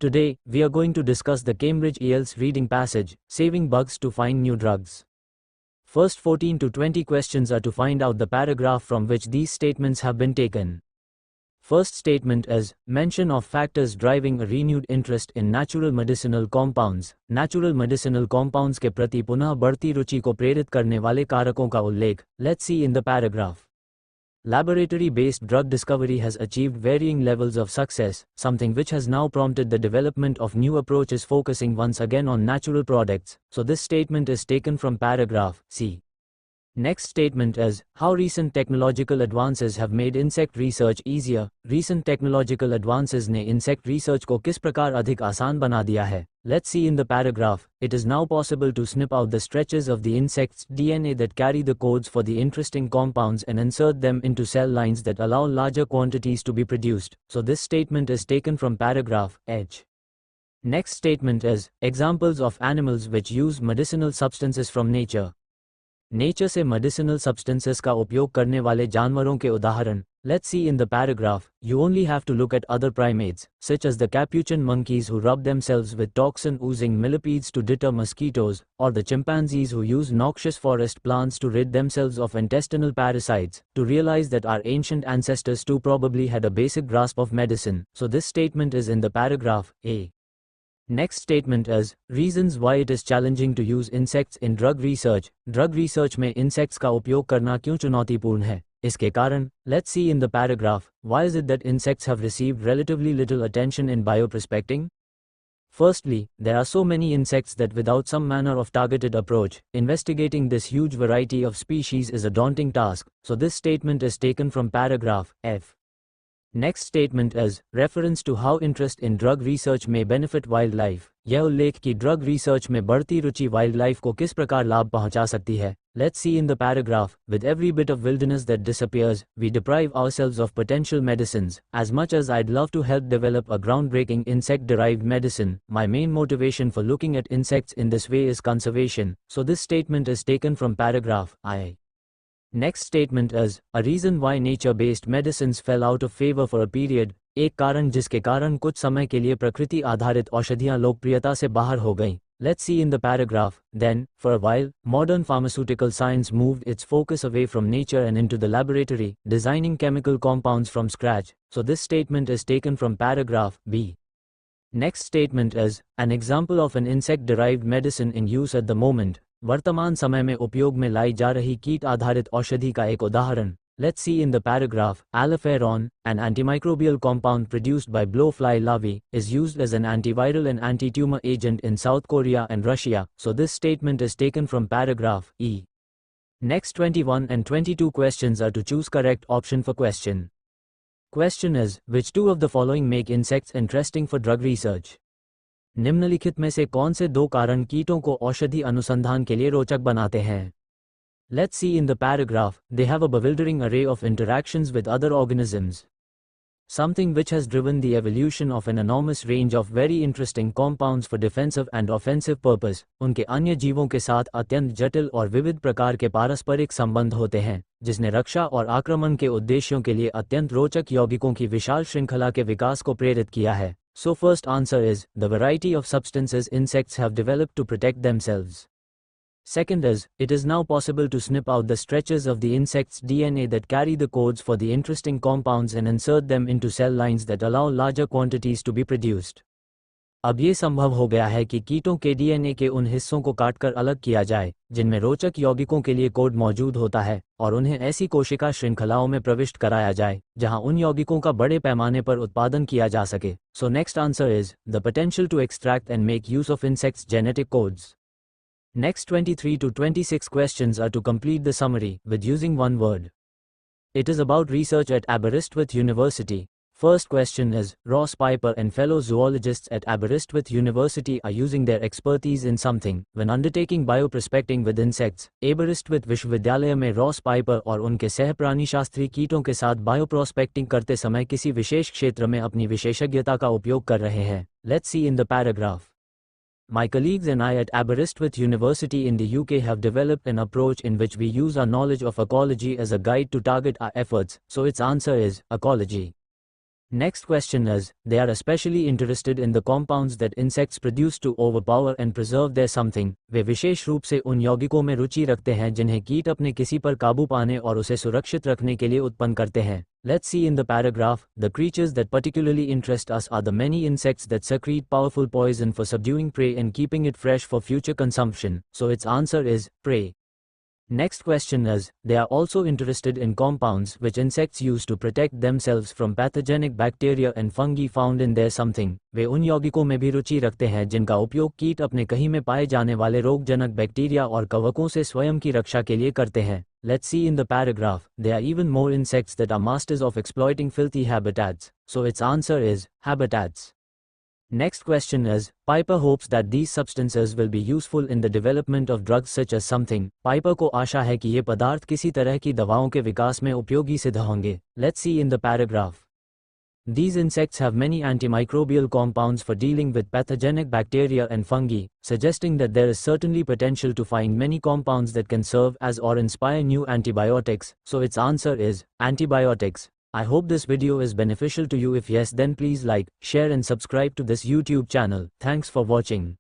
Today, we are going to discuss the Cambridge IELTS reading passage, Saving Bugs to Find New Drugs. First 14 to 20 questions are to find out the paragraph from which these statements have been taken. First statement is, mention of factors driving a renewed interest in natural medicinal compounds. Natural medicinal compounds के प्रति पुनः बढ़ती रुचि को प्रेरित करने वाले कारकों का उल्लेख. Let's see in the paragraph. Laboratory-based drug discovery has achieved varying levels of success, something which has now prompted the development of new approaches focusing once again on natural products. So this statement is taken from paragraph C. Next statement is, how recent technological advances have made insect research easier. Recent technological advances ने insect research को किस प्रकार अधिक आसान बना दिया है. Let's see in the paragraph. It is now possible to snip out the stretches of the insect's DNA that carry the codes for the interesting compounds and insert them into cell lines that allow larger quantities to be produced. So this statement is taken from paragraph H. Next statement is, examples of animals which use medicinal substances from nature. Nature से medicinal substances का उपयोग करने वाले जानवरों के उदाहरण. Let's see in the paragraph. You only have to look at other primates, such as the capuchin monkeys who rub themselves with toxin-oozing millipedes to deter mosquitoes, or the chimpanzees who use noxious forest plants to rid themselves of intestinal parasites, to realize that our ancient ancestors too probably had a basic grasp of medicine. So this statement is in the paragraph A. Next statement is, reasons why it is challenging to use insects in drug research. Drug research में insects का उपयोग करना क्यों चुनौतीपूर्ण है? इसके कारण. Let's see in the paragraph. Why is it that insects have received relatively little attention in bioprospecting? Firstly, there are so many insects that without some manner of targeted approach, investigating this huge variety of species is a daunting task. So this statement is taken from paragraph F. Next statement is, reference to how interest in drug research may benefit wildlife. यह उल्लेख कि drug research में बढ़ती रुचि wildlife को किस प्रकार लाभ पहुंचा सकती है. Let's see in the paragraph. With every bit of wilderness that disappears, we deprive ourselves of potential medicines. As much as I'd love to help develop a groundbreaking insect-derived medicine, my main motivation for looking at insects in this way is conservation. So this statement is taken from paragraph I. Next statement is, a reason why nature-based medicines fell out of favor for a period. एक कारण जिसके कारण कुछ समय के लिए प्रकृति आधारित औषधियां लोकप्रियता से बाहर हो गईं. Let's see in the paragraph. Then, for a while, modern pharmaceutical science moved its focus away from nature and into the laboratory, designing chemical compounds from scratch. So this statement is taken from paragraph B. Next statement is, an example of an insect-derived medicine in use at the moment. वर्तमान समय में उपयोग में लाई जा रही कीट आधारित औषधि का एक उदाहरण. Let's see in the paragraph. Alloferon, an antimicrobial compound produced by blowfly larvae, is used as an antiviral and anti-tumor agent in South Korea and Russia. So this statement is taken from paragraph E. Next 21 and 22 questions are to choose correct option for question. Question is, which two of the following make insects interesting for drug research? निम्नलिखित में से कौन से दो कारण कीटों को औषधि अनुसंधान के लिए रोचक बनाते हैं? Let's see in the paragraph. They have a bewildering array of interactions with other organisms. Something which has driven the evolution of an enormous range of very interesting compounds for defensive and offensive purpose. उनके अन्य जीवों के साथ अत्यंत जटिल और विविध प्रकार के पारस्परिक संबंध होते हैं, जिसने रक्षा और आक्रमण के उद्देश्यों के लिए अत्यंत रोचक यौगिकों की विशाल श्रृंखला के विकास को प्रेरित किया है. So first answer is, the variety of substances insects have developed to protect themselves. Second is, it is now possible to snip out the stretches of the insect's DNA that carry the codes for the interesting compounds and insert them into cell lines that allow larger quantities to be produced. अब ये संभव हो गया है कि कीटों के DNA के उन हिस्सों को काटकर अलग किया जाए, जिनमें रोचक यौगिकों के लिए कोड मौजूद होता है, और उन्हें ऐसी कोशिका श्रृंखलाओं में प्रविष्ट कराया जाए, जहां उन यौगिकों का बड़े पैमाने पर उत्पादन किया जा सके. So next answer is, the potential to extract and make use of insects' genetic codes. Next 23 to 26 questions are to complete the summary, with using one word. It is about research at Aberystwyth University. First question is, Ross Piper and fellow zoologists at Aberystwyth University are using their expertise in something when undertaking bioprospecting with insects. Aberystwyth विश्वविद्यालय में Ross Piper और उनके सहप्राणीशास्त्री कीटों के साथ बायोप्रोस्पेक्टिंग करते समय किसी विशेष क्षेत्र में अपनी विशेषज्ञता का उपयोग कर रहे हैं. Let's see in the paragraph. My colleagues and I at Aberystwyth University in the UK have developed an approach in which we use our knowledge of ecology as a guide to target our efforts. So its answer is ecology. Next question is, they are especially interested in the compounds that insects produce to overpower and preserve their something. वे विशेष रूप से उन यौगिकों में रुचि रखते हैं जिन्हें कीट अपने किसी पर काबू पाने और उसे सुरक्षित रखने के लिए उत्पन्न करते हैं. Let's see in the paragraph, the creatures that particularly interest us are the many insects that secrete powerful poison for subduing prey and keeping it fresh for future consumption. So its answer is, prey. Next question is, they are also interested in compounds which insects use to protect themselves from pathogenic bacteria and fungi found in their something. वे उन यौगिकों में भी रुचि रखते हैं जिनका उपयोग कीट अपने कहीं में पाए जाने वाले रोगजनक बैक्टीरिया और कवकों से स्वयं की रक्षा के लिए करते हैं. Let's see in the paragraph, there are even more insects that are masters of exploiting filthy habitats. So its answer is, habitats. Next question is, Piper hopes that these substances will be useful in the development of drugs such as something. Piper को आशा है कि ये पदार्थ किसी तरह की दवाओं के विकास में उपयोगी सिद्ध होंगे. Let's see in the paragraph. These insects have many antimicrobial compounds for dealing with pathogenic bacteria and fungi, suggesting that there is certainly potential to find many compounds that can serve as or inspire new antibiotics. So its answer is, antibiotics. I hope this video is beneficial to you. If yes, then please like, share and subscribe to this YouTube channel. Thanks for watching.